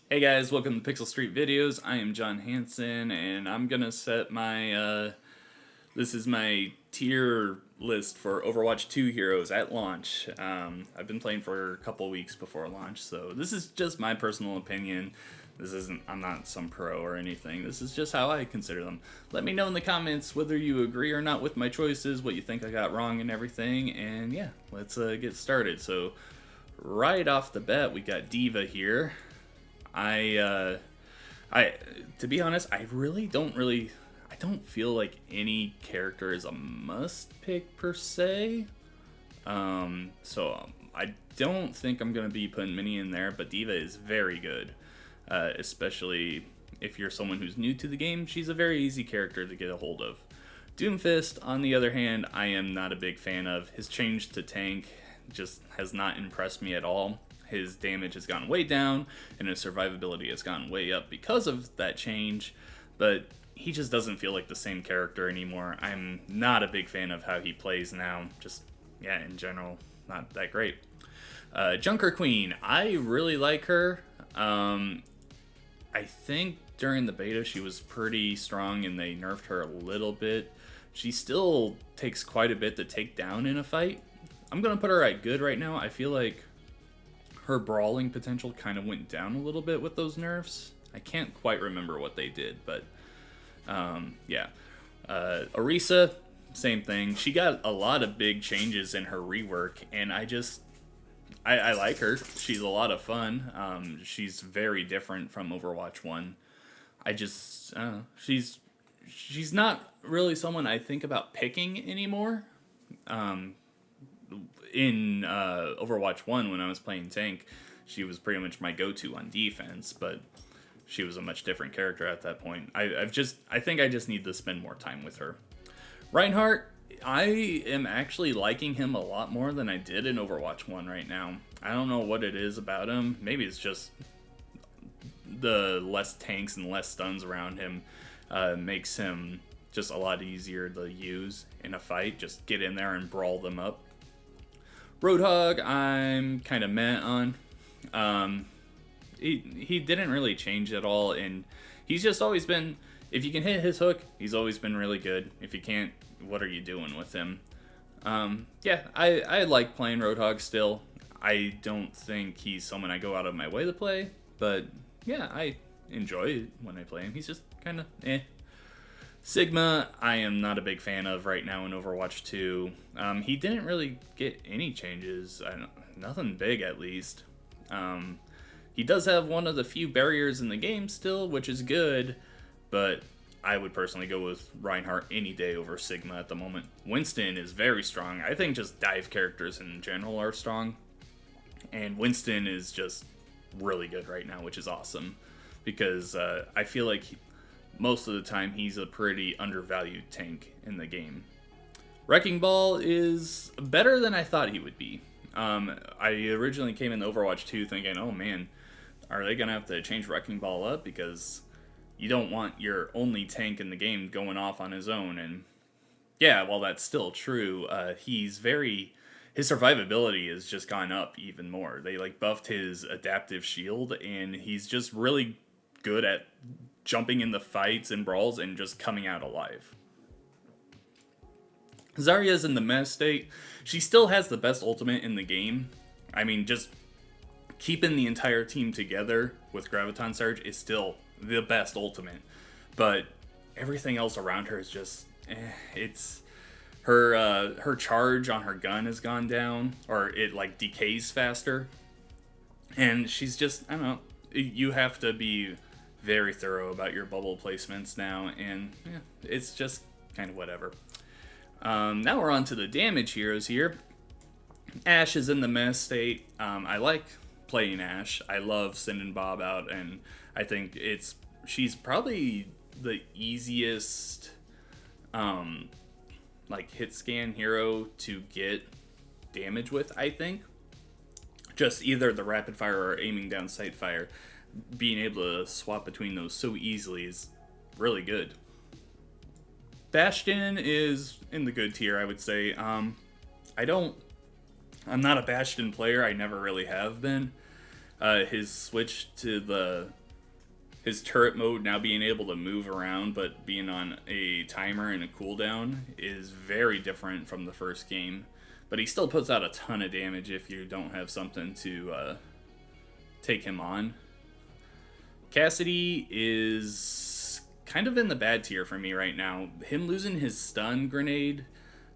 Hey guys, welcome to Pixel Street Videos. I am John Hansen, and I'm gonna set my, this is my tier list for Overwatch 2 heroes at launch. I've been playing for a couple weeks before launch, so this is just my personal opinion. I'm not some pro or anything. This is just how I consider them. Let me know in the comments whether you agree or not with my choices, what you think I got wrong and everything, and yeah, let's get started. So, right off the bat, we got Diva here. I, to be honest, I don't feel like any character is a must pick per se. I don't think I'm gonna be putting many in there, but Diva is very good, especially if you're someone who's new to the game. She's a very easy character to get a hold of. Doomfist, on the other hand, I am not a big fan of. His change to tank just has not impressed me at all. His damage has gone way down, and his survivability has gone way up because of that change, but he just doesn't feel like the same character anymore. I'm not a big fan of how he plays now. Just, yeah, in general, not that great. Junkrat Queen, I really like her. I think during the beta she was pretty strong and they nerfed her a little bit. She still takes quite a bit to take down in a fight. I'm going to put her at good right now. I feel like her brawling potential kind of went down a little bit with those nerfs. I can't quite remember what they did, but yeah. Arisa, same thing. She got a lot of big changes in her rework, and I like her. She's a lot of fun. She's very different from Overwatch 1. She's not really someone I think about picking anymore. In Overwatch 1, when I was playing tank, she was pretty much my go-to on defense, but she was a much different character at that point. I think I just need to spend more time with her. Reinhardt, I am actually liking him a lot more than I did in Overwatch 1 right now. I don't know what it is about him. Maybe it's just the less tanks and less stuns around him makes him just a lot easier to use in a fight. Just get in there and brawl them up. Roadhog, I'm kind of meh on. He didn't really change at all, and he's just always been, if you can hit his hook, he's always been really good. If you can't, what are you doing with him? Yeah, I like playing Roadhog still. I don't think he's someone I go out of my way to play, but yeah, I enjoy it when I play him. He's just kind of eh. Sigma, I am not a big fan of right now in Overwatch 2. He didn't really get any changes, nothing big at least. He does have one of the few barriers in the game still, which is good, but I would personally go with Reinhardt any day over Sigma at the moment. Winston is very strong. I think just dive characters in general are strong, and Winston is just really good right now, which is awesome, because I feel like most of the time he's a pretty undervalued tank in the game. Wrecking Ball is better than I thought he would be. I originally came in Overwatch 2 thinking, oh man, are they going to have to change Wrecking Ball up? Because you don't want your only tank in the game going off on his own. And yeah, while that's still true, his survivability has just gone up even more. They buffed his adaptive shield, and he's just really good at jumping in the fights and brawls and just coming out alive. Zarya's in the mess state. She still has the best ultimate in the game. I mean, just keeping the entire team together with Graviton Surge is still the best ultimate. But everything else around her is just, it's her charge on her gun has gone down, or it decays faster. And she's just, I don't know, you have to be very thorough about your bubble placements now, and yeah, it's just kind of whatever. Now we're on to the damage heroes here. Ashe is in the mess state. I like playing Ashe. I love sending Bob out, and I think she's probably the easiest hit scan hero to get damage with, I think. Just either the rapid fire or aiming down sight fire. Being able to swap between those so easily is really good. Bastion is in the good tier, I would say. I'm not a Bastion player. I never really have been. His switch to his turret mode now being able to move around but being on a timer and a cooldown is very different from the first game. But he still puts out a ton of damage if you don't have something to take him on. Cassidy is kind of in the bad tier for me right now. Him losing his stun grenade,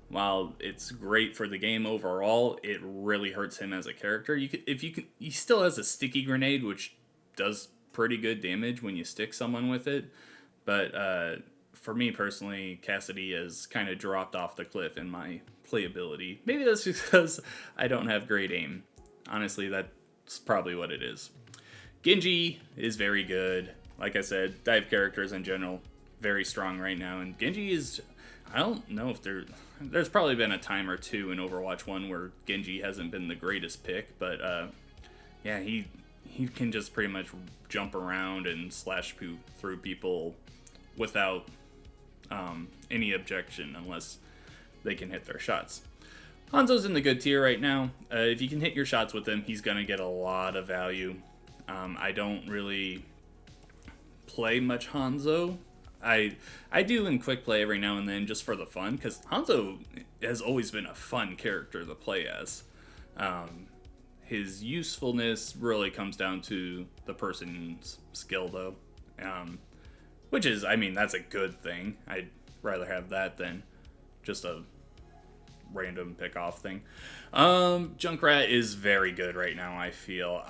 while it's great for the game overall, it really hurts him as a character. He still has a sticky grenade, which does pretty good damage when you stick someone with it. But for me personally, Cassidy has kind of dropped off the cliff in my playability. Maybe that's because I don't have great aim. Honestly, that's probably what it is. Genji is very good. Like I said, dive characters in general, very strong right now. And Genji is, I don't know if there's probably been a time or two in Overwatch 1 where Genji hasn't been the greatest pick. But yeah, he can just pretty much jump around and slash through people without any objection unless they can hit their shots. Hanzo's in the good tier right now. If you can hit your shots with him, he's going to get a lot of value. I don't really play much Hanzo. I do in quick play every now and then just for the fun, because Hanzo has always been a fun character to play as. His usefulness really comes down to the person's skill, though. Which is, I mean, that's a good thing. I'd rather have that than just a random pick-off thing. Junkrat is very good right now, I feel.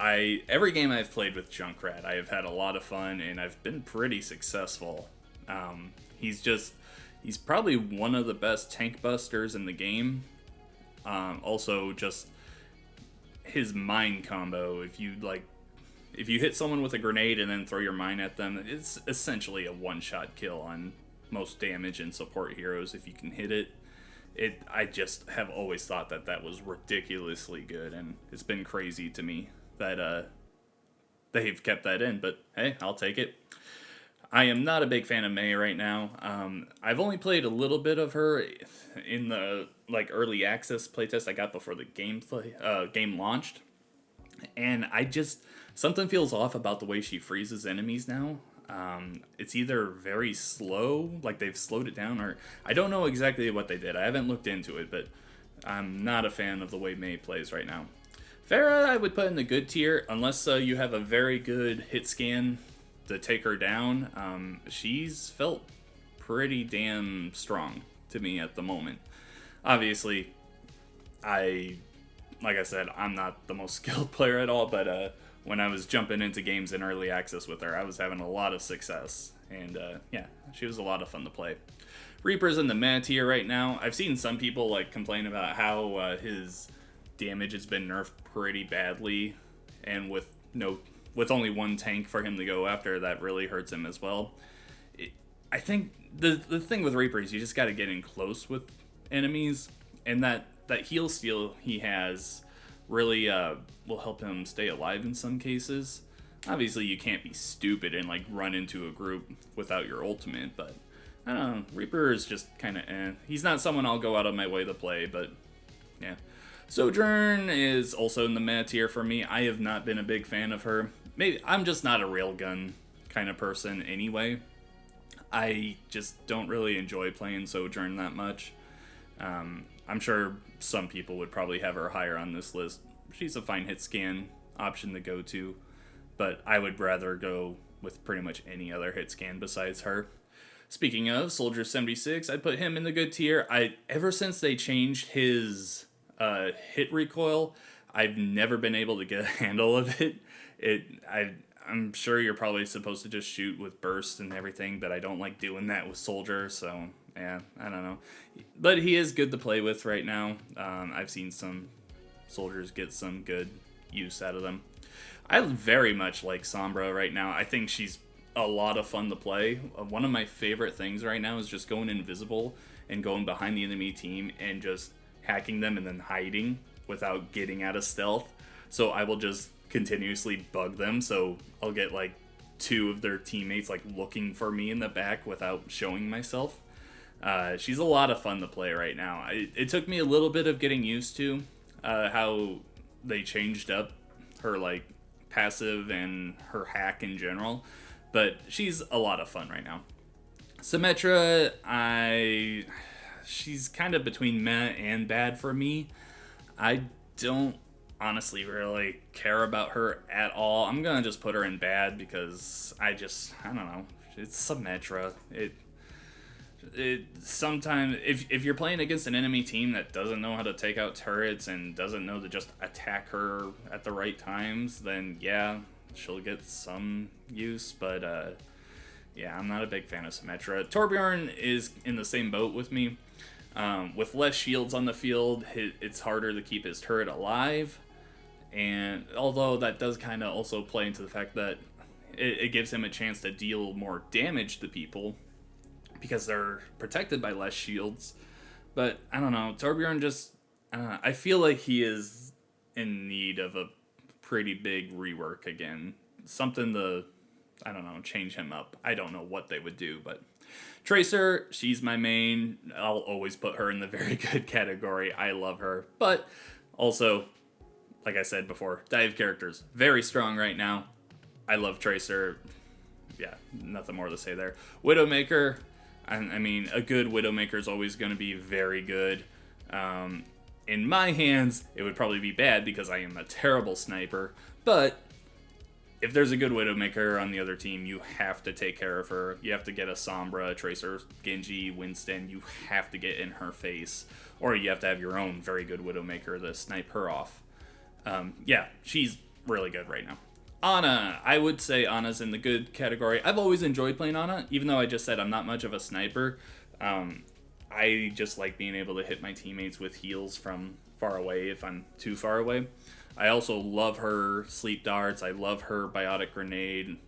Every game I've played with Junkrat, I have had a lot of fun, and I've been pretty successful. He's probably one of the best tank busters in the game. Also, just his mine combo, if you hit someone with a grenade and then throw your mine at them, it's essentially a one-shot kill on most damage and support heroes if you can hit it. I just have always thought that was ridiculously good, and it's been crazy to me that they've kept that in, but hey, I'll take it. I am not a big fan of Mei right now. I've only played a little bit of her in the early access playtest I got before the game launched, and something feels off about the way she freezes enemies now. It's either very slow, like they've slowed it down, or I don't know exactly what they did. I haven't looked into it, but I'm not a fan of the way Mei plays right now. Pharah I would put in the good tier, unless you have a very good hit scan to take her down. She's felt pretty damn strong to me at the moment. Obviously, like I said, I'm not the most skilled player at all, but when I was jumping into games in early access with her, I was having a lot of success. And yeah, she was a lot of fun to play. Reaper's in the meh tier right now. I've seen some people complain about how his damage has been nerfed pretty badly, and with only one tank for him to go after, that really hurts him as well. I think the thing with Reaper is you just got to get in close with enemies, and that heal steal he has really will help him stay alive in some cases. Obviously, you can't be stupid and run into a group without your ultimate, but I don't know. Reaper is just kind of He's not someone I'll go out of my way to play, but yeah. Sojourn is also in the meh tier for me. I have not been a big fan of her. Maybe I'm just not a railgun kind of person anyway. I just don't really enjoy playing Sojourn that much. I'm sure some people would probably have her higher on this list. She's a fine hit scan option to go to, but I would rather go with pretty much any other hit scan besides her. Speaking of Soldier 76, I'd put him in the good tier. Ever since they changed his hit recoil, I've never been able to get a handle of it. I'm sure you're probably supposed to just shoot with burst and everything, but I don't like doing that with Soldier, so yeah, I don't know. But he is good to play with right now. I've seen some soldiers get some good use out of them. I very much like Sombra right now. I think she's a lot of fun to play. One of my favorite things right now is just going invisible and going behind the enemy team and just hacking them and then hiding without getting out of stealth. So I will just continuously bug them, so I'll get two of their teammates looking for me in the back without showing myself. She's a lot of fun to play right now. It took me a little bit of getting used to how they changed up her passive and her hack in general, but she's a lot of fun right now. Symmetra, she's kind of between meh and bad for me. I don't honestly really care about her at all. I'm gonna just put her in bad because I don't know. It's Symmetra. It sometimes if you're playing against an enemy team that doesn't know how to take out turrets and doesn't know to just attack her at the right times, then yeah, she'll get some use, but yeah, I'm not a big fan of Symmetra. Torbjorn is in the same boat with me. With less shields on the field, it's harder to keep his turret alive, and although that does kind of also play into the fact that it gives him a chance to deal more damage to people because they're protected by less shields. But I don't know, Torbjorn just, I feel like he is in need of a pretty big rework again. Something to, I don't know, change him up. I don't know what they would do, but Tracer, she's my main. I'll always put her in the very good category. I love her. But also, like I said before, dive characters, very strong right now. I love Tracer. Yeah, nothing more to say there. Widowmaker, I mean, a good Widowmaker is always going to be very good. In my hands, it would probably be bad because I am a terrible sniper. But if there's a good Widowmaker on the other team, you have to take care of her. You have to get a Sombra, Tracer, Genji, Winston. You have to get in her face. Or you have to have your own very good Widowmaker to snipe her off. Yeah, she's really good right now. Ana, I would say Ana's in the good category. I've always enjoyed playing Ana, even though I just said I'm not much of a sniper. I just like being able to hit my teammates with heals from far away if I'm too far away. I also love her sleep darts. I love her biotic grenade.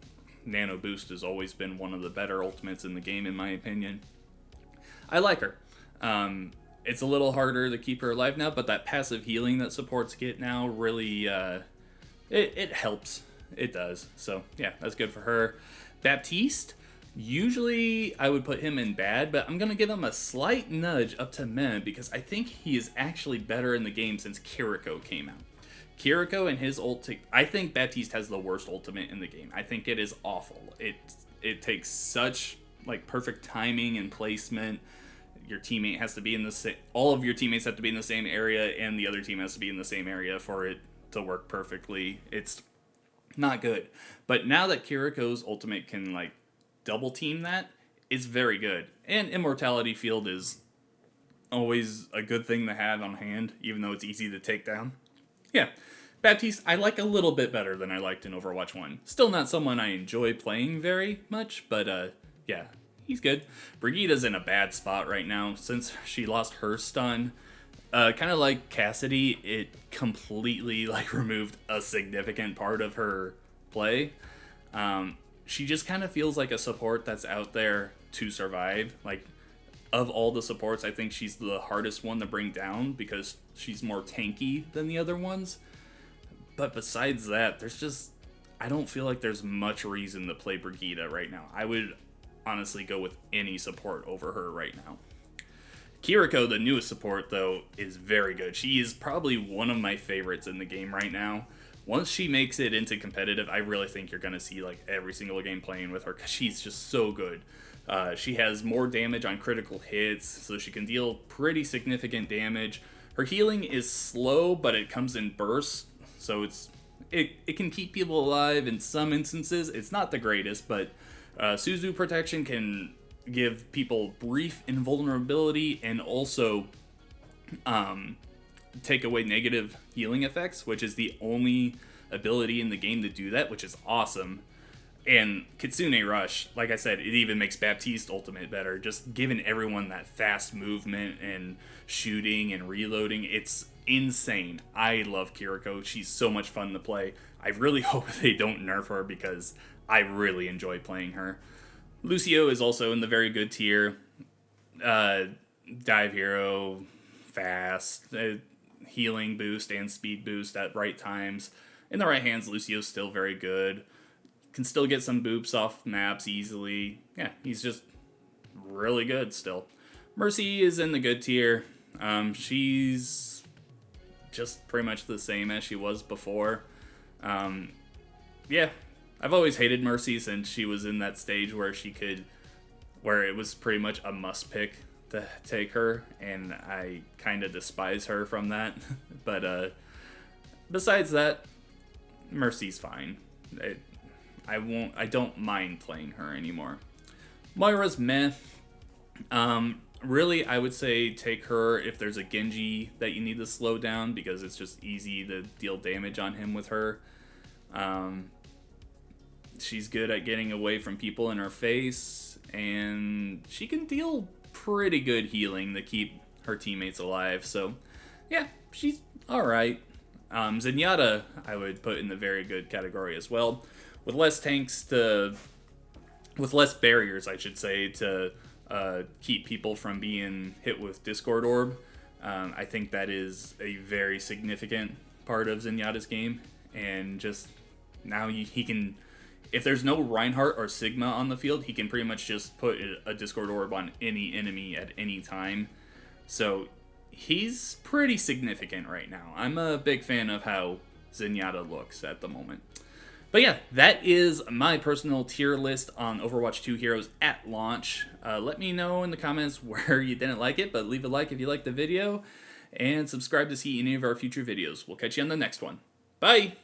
Nano boost has always been one of the better ultimates in the game, in my opinion. I like her. It's a little harder to keep her alive now, but that passive healing that supports get now really, it helps. It does. So, yeah, that's good for her. Baptiste, usually I would put him in bad, but I'm going to give him a slight nudge up to meh because I think he is actually better in the game since Kiriko came out. Kiriko and his ult, I think Baptiste has the worst ultimate in the game. I think it is awful. It takes such like perfect timing and placement. Your teammate has to be in the same, all of your teammates have to be in the same area, and the other team has to be in the same area for it to work perfectly. It's not good. But now that Kiriko's ultimate can like double team that, it's very good. And Immortality Field is always a good thing to have on hand, even though it's easy to take down. Yeah, Baptiste, I like a little bit better than I liked in Overwatch 1. Still not someone I enjoy playing very much, but yeah, he's good. Brigitte's in a bad spot right now since she lost her stun. Kind of like Cassidy, it completely like removed a significant part of her play. She just kind of feels like a support that's out there to survive. Like, of all the supports, I think she's the hardest one to bring down because she's more tanky than the other ones. But besides that, I don't feel like there's much reason to play Brigitte right now. I would honestly go with any support over her right now. Kiriko, the newest support, though, is very good. She is probably one of my favorites in the game right now. Once she makes it into competitive, I really think you're going to see like every single game playing with her because she's just so good. She has more damage on critical hits, so she can deal pretty significant damage. Her healing is slow, but it comes in bursts, so it can keep people alive in some instances. It's not the greatest, but Suzu protection can give people brief invulnerability and also take away negative healing effects, which is the only ability in the game to do that, which is awesome. And Kitsune Rush, like I said, it even makes Baptiste ultimate better. Just giving everyone that fast movement and shooting and reloading, it's insane. I love Kiriko. She's so much fun to play. I really hope they don't nerf her because I really enjoy playing her. Lucio is also in the very good tier. Dive hero, fast, healing boost and speed boost at right times. In the right hands, Lucio's still very good. Can still get some boops off maps easily. Yeah, he's just really good still. Mercy is in the good tier. She's just pretty much the same as she was before. yeah, I've always hated Mercy since she was in that stage where where it was pretty much a must pick to take her, and I kind of despise her from that. But besides that, Mercy's fine. I don't mind playing her anymore. Myra's meh. Really, I would say take her if there's a Genji that you need to slow down, because it's just easy to deal damage on him with her. She's good at getting away from people in her face, and she can deal pretty good healing to keep her teammates alive. So, yeah, she's alright. Zenyatta, I would put in the very good category as well. With less barriers, I should say, to keep people from being hit with Discord Orb. I think that is a very significant part of Zenyatta's game, and just now he can, if there's no Reinhardt or Sigma on the field, he can pretty much just put a Discord Orb on any enemy at any time. So he's pretty significant right now. I'm a big fan of how Zenyatta looks at the moment. But yeah, that is my personal tier list on Overwatch 2 heroes at launch. Let me know in the comments where you didn't like it, but leave a like if you liked the video, and subscribe to see any of our future videos. We'll catch you on the next one. Bye!